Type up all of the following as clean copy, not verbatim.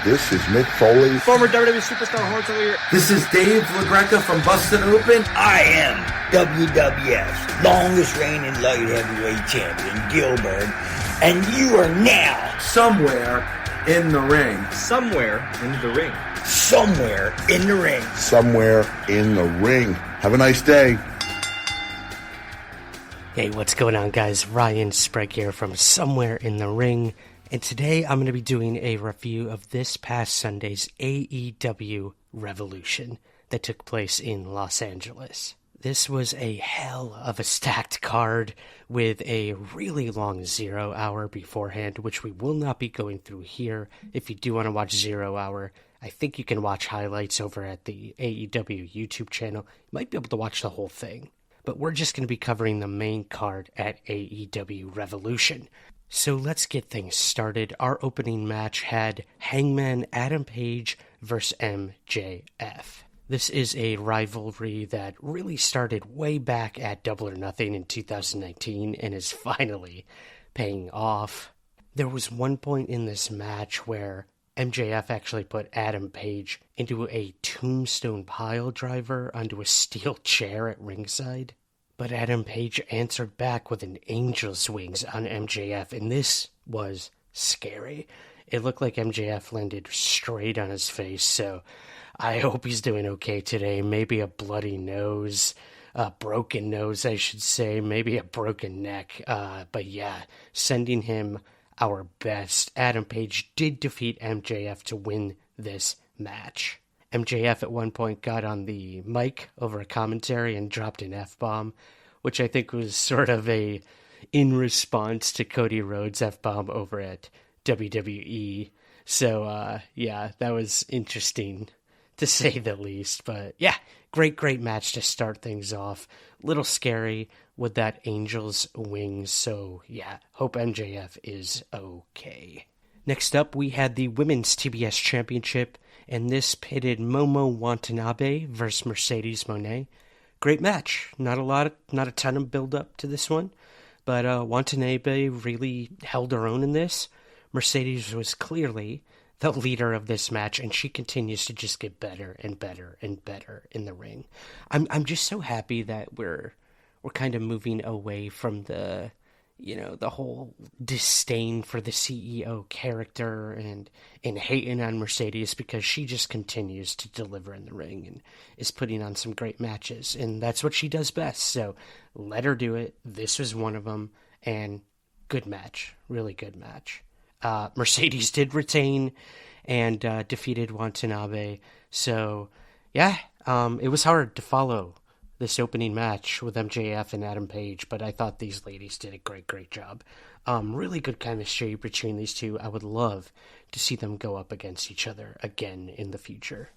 This is Mick Foley. Former WWE Superstar Hornswoggle. This is Dave LaGreca from Busted Open. I am WWF's longest reigning light heavyweight champion, Gilbert, and you are now somewhere in the ring. Somewhere in the ring. Somewhere in the ring. Somewhere in the ring. Have a nice day. Hey, what's going on, guys? Ryan Sprague here from Somewhere in the Ring. And today I'm going to be doing a review of this past Sunday's AEW Revolution that took place in Los Angeles. This was a hell of a stacked card with a really long 0 hour beforehand, which we will not be going through here. If you do want to watch 0 hour, I think you can watch highlights over at the AEW YouTube channel. You might be able to watch the whole thing. But we're just going to be covering the main card at AEW Revolution. So let's get things started. Our opening match had Hangman Adam Page versus MJF. This is a rivalry that really started way back at Double or Nothing in 2019 and is finally paying off. There was one point in this match where MJF actually put Adam Page into a tombstone pile driver onto a steel chair at ringside. But Adam Page answered back with an angel's wings on MJF, and this was scary. It looked like MJF landed straight on his face, so I hope he's doing okay today. Maybe a bloody nose, a broken nose, I should say, maybe a broken neck. But yeah, sending him our best. Adam Page did defeat MJF to win this match. MJF at one point got on the mic over a commentary and dropped an F-bomb, which I think was sort of in response to Cody Rhodes' F-bomb over at WWE. So, yeah, that was interesting to say the least. But yeah, great match to start things off. Little scary with that angel's wings. So yeah, hope MJF is okay. Next up, we had the Women's TBS Championship, and this pitted Momo Watanabe versus Mercedes Moné. Great match. Not a ton of build up to this one, but Watanabe really held her own in this. Mercedes was clearly the leader of this match, and she continues to just get better and better and better in the ring. I'm just so happy that we're kind of moving away from the whole disdain for the CEO character and hating on Mercedes, because she just continues to deliver in the ring and is putting on some great matches, and that's what she does best. So let her do it. This was one of them, and good match, really good match. Mercedes did retain and defeated Watanabe. So yeah, it was hard to follow this opening match with MJF and Adam Page, but I thought these ladies did a great job. Really good chemistry between these two. I would love to see them go up against each other again in the future.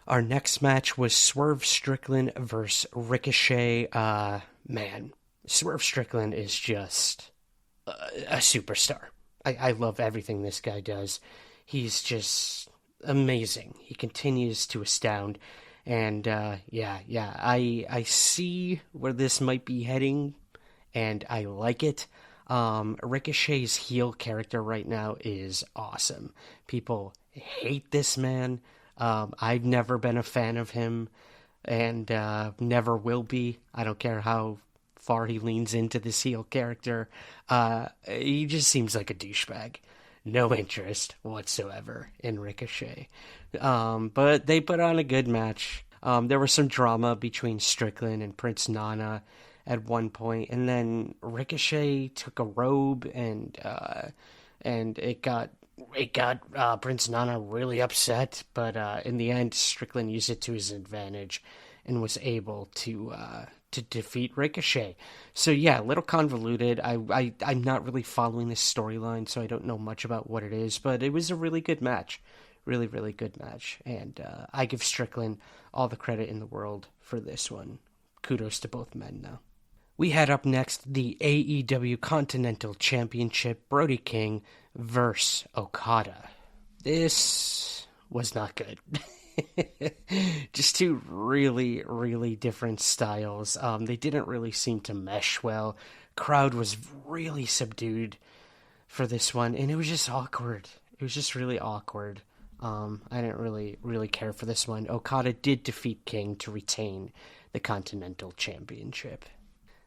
Our next match was Swerve Strickland versus Ricochet. Man, Swerve Strickland is just a superstar. I love everything this guy does. He's just amazing. He continues to astound. And, I see where this might be heading, and I like it. Ricochet's heel character right now is awesome. People hate this man. I've never been a fan of him, and never will be. I don't care how far he leans into this heel character. He just seems like a douchebag. No interest whatsoever in Ricochet. But they put on a good match. There was some drama between Strickland and Prince Nana at one point, and then Ricochet took a robe and it got Prince Nana really upset. But in the end, Strickland used it to his advantage and was able to defeat Ricochet. So yeah, a little convoluted. I'm not really following this storyline, so I don't know much about what it is, but it was a really good match. Really good match. And I give Strickland all the credit in the world for this one. Kudos to both men, though. We had up next the AEW Continental Championship, Brody King versus Okada. This was not good. Just two really different styles. They didn't really seem to mesh well. Crowd was really subdued. for this one, and it was just awkward. It was just really awkward. I didn't really care for this one. Okada did defeat King to retain the Continental Championship.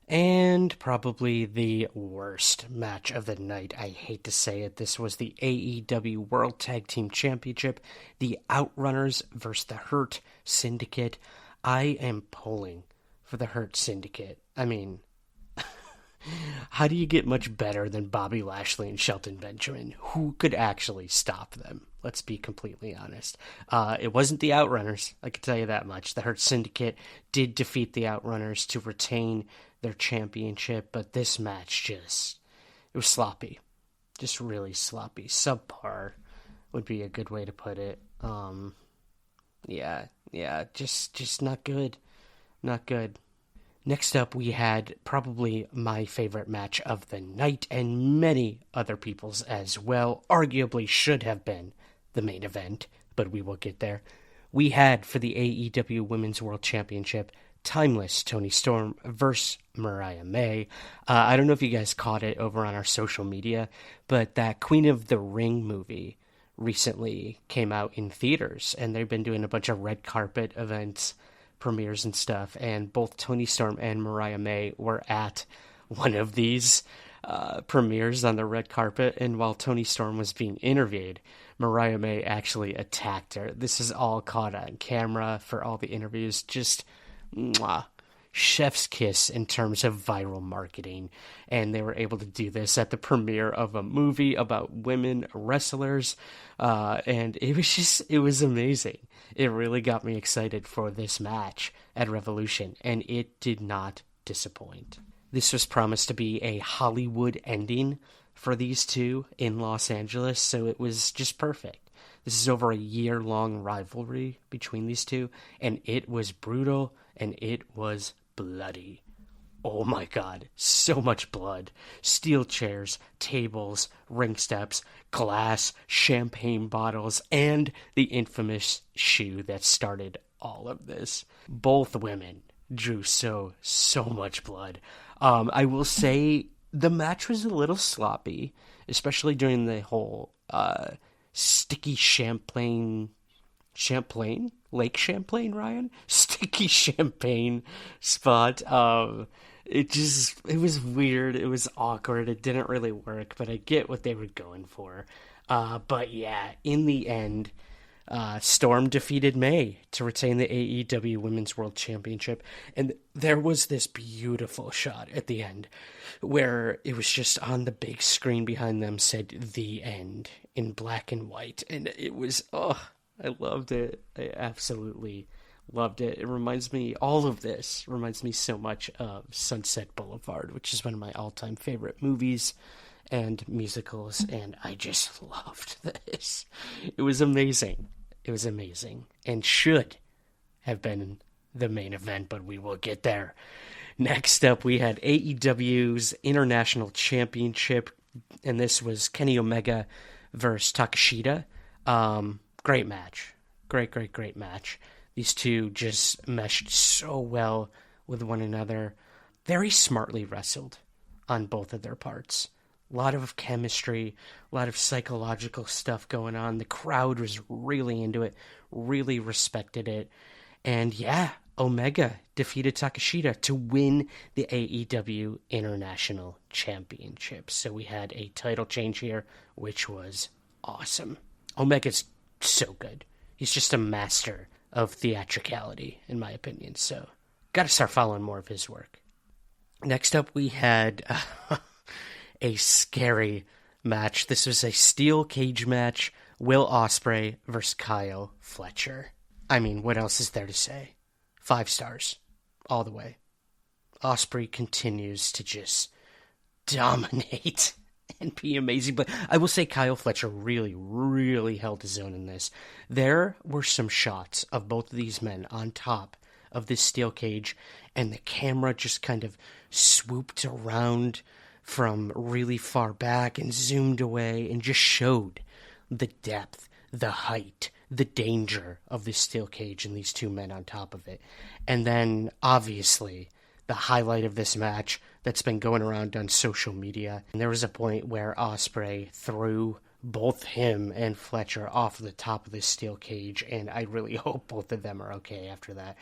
And probably the worst match of the night, I hate to say it, this was the AEW World Tag Team Championship, the Outrunners versus the Hurt Syndicate. I am pulling for the Hurt Syndicate. I mean, how do you get much better than Bobby Lashley and Shelton Benjamin? Who could actually stop them? Let's be completely honest. It wasn't the Outrunners, I can tell you that much. The Hurt Syndicate did defeat the Outrunners to retain their championship, but this match it was sloppy. Just really sloppy. Subpar would be a good way to put it. Just not good. Not good. Next up, we had probably my favorite match of the night, and many other people's as well. Arguably should have been the main event, but we will get there. We had, for the AEW Women's World Championship, Timeless Toni Storm versus Mariah May. I don't know if you guys caught it over on our social media, but that Queen of the Ring movie recently came out in theaters, and they've been doing a bunch of red carpet events, premieres and stuff, and both Toni Storm and Mariah May were at one of these premieres on the red carpet, and while Toni Storm was being interviewed, Mariah May actually attacked her. This is all caught on camera for all the interviews. Just chef's kiss in terms of viral marketing, and they were able to do this at the premiere of a movie about women wrestlers, and it was amazing. It really got me excited for this match at Revolution, and it did not disappoint. This was promised to be a Hollywood ending for these two in Los Angeles, so it was just perfect. This is over a year-long rivalry between these two, and it was brutal, and it was bloody. Oh my god, so much blood. Steel chairs, tables, ring steps, glass, champagne bottles, and the infamous shoe that started all of this. Both women drew so much blood. I will say the match was a little sloppy, especially during the whole sticky Lake Champlain, Ryan? Sticky champagne spot. It was weird. It was awkward. It didn't really work, but I get what they were going for. But yeah, in the end, Storm defeated May to retain the AEW Women's World Championship. And there was this beautiful shot at the end where it was just on the big screen behind them said "The End" in black and white. And it was, I loved it. I absolutely loved it. All of this reminds me so much of Sunset Boulevard, which is one of my all-time favorite movies and musicals, and I just loved this. It was amazing. It was amazing, and should have been the main event, but we will get there. Next up, we had AEW's International Championship, and this was Kenny Omega versus Takeshita. Great match. Great match. These two just meshed so well with one another. Very smartly wrestled on both of their parts. A lot of chemistry, a lot of psychological stuff going on. The crowd was really into it, really respected it. And yeah, Omega defeated Takeshita to win the AEW International Championship. So we had a title change here, which was awesome. Omega's so good. He's just a master of theatricality, in my opinion. So, got to start following more of his work. Next up, we had a scary match. This was a steel cage match. Will Ospreay versus Kyle Fletcher. I mean, what else is there to say? 5 stars. All the way. Ospreay continues to just dominate and be amazing. But I will say Kyle Fletcher really held his own in this. There were some shots of both of these men on top of this steel cage, and the camera just kind of swooped around from really far back and zoomed away and just showed the depth, the height, the danger of this steel cage and these two men on top of it. And then, obviously, the highlight of this match, that's been going around on social media. And there was a point where Ospreay threw both him and Fletcher off the top of this steel cage, and I really hope both of them are okay after that.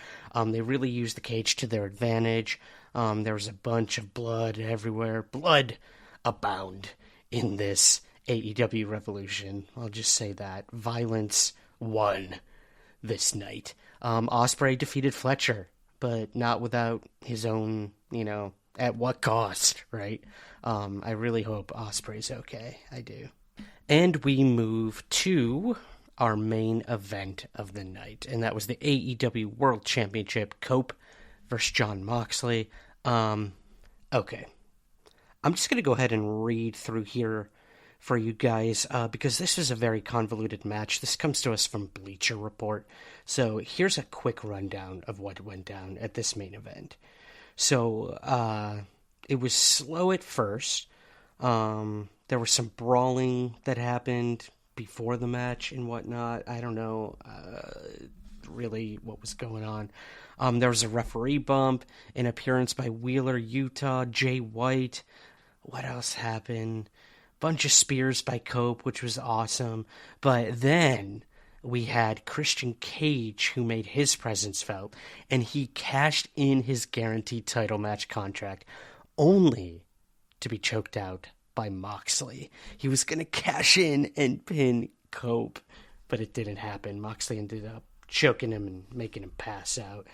They really used the cage to their advantage. There was a bunch of blood everywhere. Blood abound in this AEW Revolution. I'll just say that. Violence won this night. Ospreay defeated Fletcher, but not without his own, at what cost, right? I really hope Ospreay's okay. I do. And we move to our main event of the night, and that was the AEW World Championship, Cope versus Jon Moxley. Okay. I'm just going to go ahead and read through here for you guys, because this is a very convoluted match. This comes to us from Bleacher Report. So here's a quick rundown of what went down at this main event. So it was slow at first. There was some brawling that happened before the match and whatnot. I don't know really what was going on. There was a referee bump, an appearance by Wheeler Yuta, Jay White. What else happened? Bunch of spears by Cope, which was awesome. But then we had Christian Cage, who made his presence felt, and he cashed in his guaranteed title match contract, only to be choked out by Moxley. He was going to cash in and pin Cope, but it didn't happen. Moxley ended up choking him and making him pass out.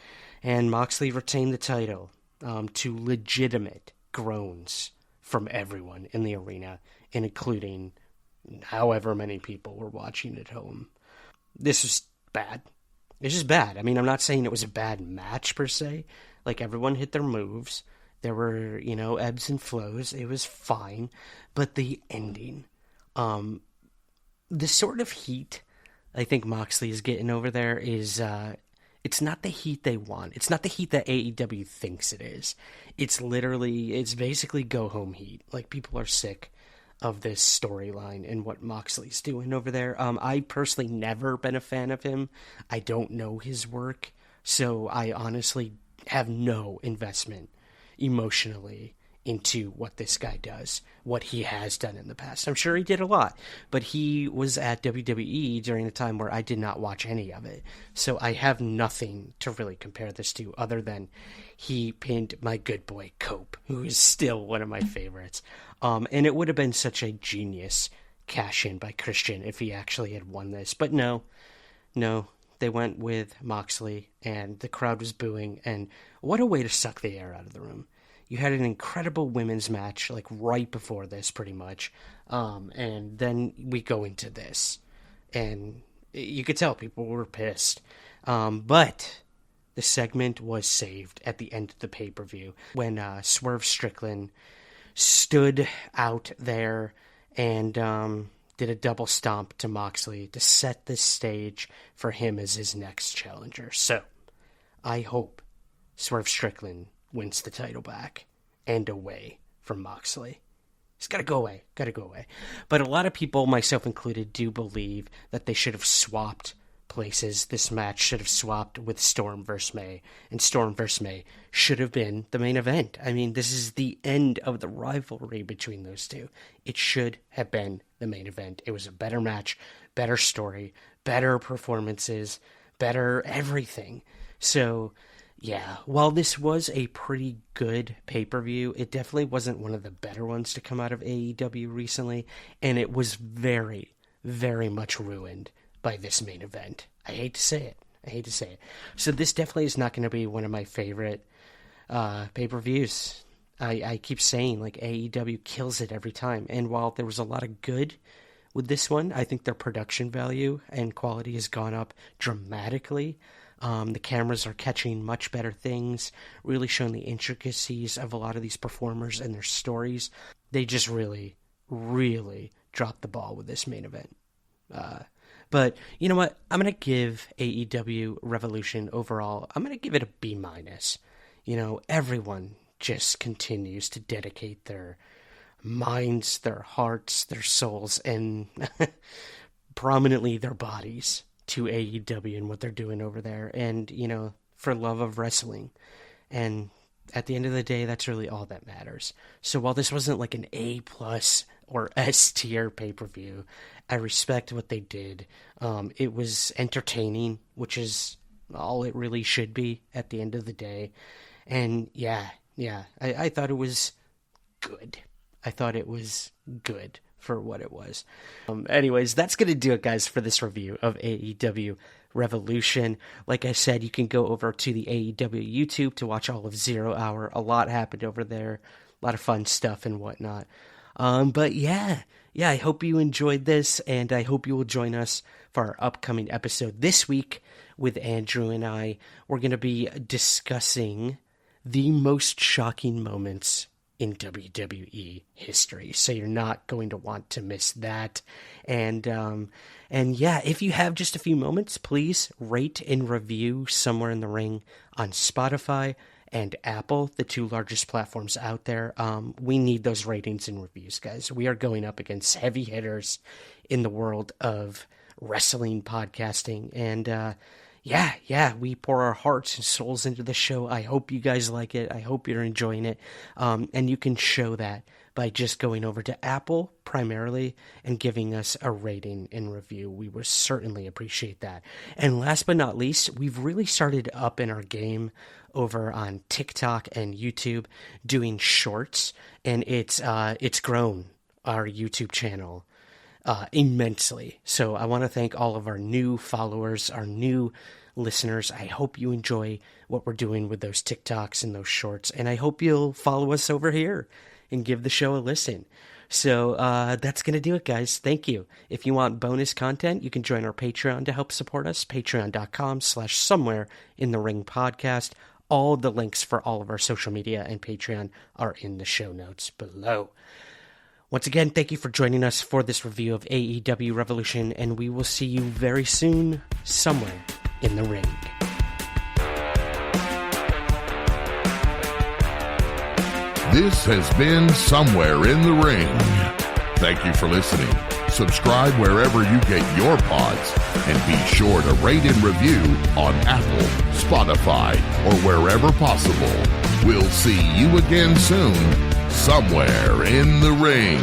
And Moxley retained the title to legitimate groans from everyone in the arena, and including however many people were watching at home. This was bad. It's just bad. I mean, I'm not saying it was a bad match per se. Like, everyone hit their moves. There were, ebbs and flows. It was fine. But the ending, the sort of heat I think Moxley is getting over there is, it's not the heat they want. It's not the heat that AEW thinks it is. It's basically go-home heat. Like, people are sick of this storyline and what Moxley's doing over there. I personally never been a fan of him. I don't know his work, so I honestly have no investment emotionally into what this guy does, what he has done in the past. I'm sure he did a lot, but he was at WWE during a time where I did not watch any of it. So I have nothing to really compare this to other than he pinned my good boy Cope, who is still one of my favorites. And it would have been such a genius cash in by Christian if he actually had won this. But no, they went with Moxley, and the crowd was booing, and what a way to suck the air out of the room. You had an incredible women's match, like, right before this, pretty much, and then we go into this, and you could tell people were pissed, but the segment was saved at the end of the pay-per-view, when Swerve Strickland stood out there and did a double stomp to Moxley to set the stage for him as his next challenger. So, I hope Swerve Strickland wins the title back and away from Moxley. He's got to go away. But a lot of people, myself included, do believe that they should have swapped places. This match should have swapped with Storm vs. May, and Storm vs. May should have been the main event. I mean, this is the end of the rivalry between those two. It should have been the main event. It was a better match, better story, better performances, better everything. So, yeah, while this was a pretty good pay-per-view, it definitely wasn't one of the better ones to come out of AEW recently, and it was very, very much ruined by this main event. I hate to say it. So this definitely is not going to be one of my favorite pay-per-views. I keep saying, like, AEW kills it every time, and while there was a lot of good with this one, I think their production value and quality has gone up dramatically. The cameras are catching much better things, really showing the intricacies of a lot of these performers and their stories. They just really, really dropped the ball with this main event. But you know what? I'm going to give AEW Revolution overall, I'm going to give it a B-. Everyone just continues to dedicate their minds, their hearts, their souls, and prominently their bodies to AEW and what they're doing over there, and for love of wrestling. And at the end of the day, that's really all that matters. So while this wasn't like an A+ or S tier pay-per-view, I respect what they did. It was entertaining, which is all it really should be at the end of the day. And I thought it was good. I thought it was good for what it was. Anyways, that's going to do it, guys, for this review of AEW Revolution. Like I said, you can go over to the AEW YouTube to watch all of 0 Hour. A lot happened over there. A lot of fun stuff and whatnot. But yeah, I hope you enjoyed this, and I hope you will join us for our upcoming episode this week with Andrew and I. We're going to be discussing the most shocking moments in WWE history, so you're not going to want to miss that. And yeah, if you have just a few moments, please rate and review Somewhere in the Ring on Spotify and Apple, the two largest platforms out there. We need those ratings and reviews, guys. We are going up against heavy hitters in the world of wrestling podcasting, and we pour our hearts and souls into the show. I hope you guys like it. I hope you're enjoying it. And you can show that by just going over to Apple primarily and giving us a rating and review. We would certainly appreciate that. And last but not least, we've really started up in our game over on TikTok and YouTube doing shorts, and it's grown our YouTube channel immensely. So I want to thank all of our new followers, our new listeners. I hope you enjoy what we're doing with those TikToks and those shorts, and I hope you'll follow us over here and give the show a listen. So that's going to do it, guys. Thank you. If you want bonus content, you can join our Patreon to help support us, patreon.com/somewhereintheringpodcast. All the links for all of our social media and Patreon are in the show notes below. Once again, thank you for joining us for this review of AEW Revolution, and we will see you very soon, somewhere in the ring. This has been Somewhere in the Ring. Thank you for listening. Subscribe wherever you get your pods, and be sure to rate and review on Apple, Spotify, or wherever possible. We'll see you again soon, somewhere in the ring.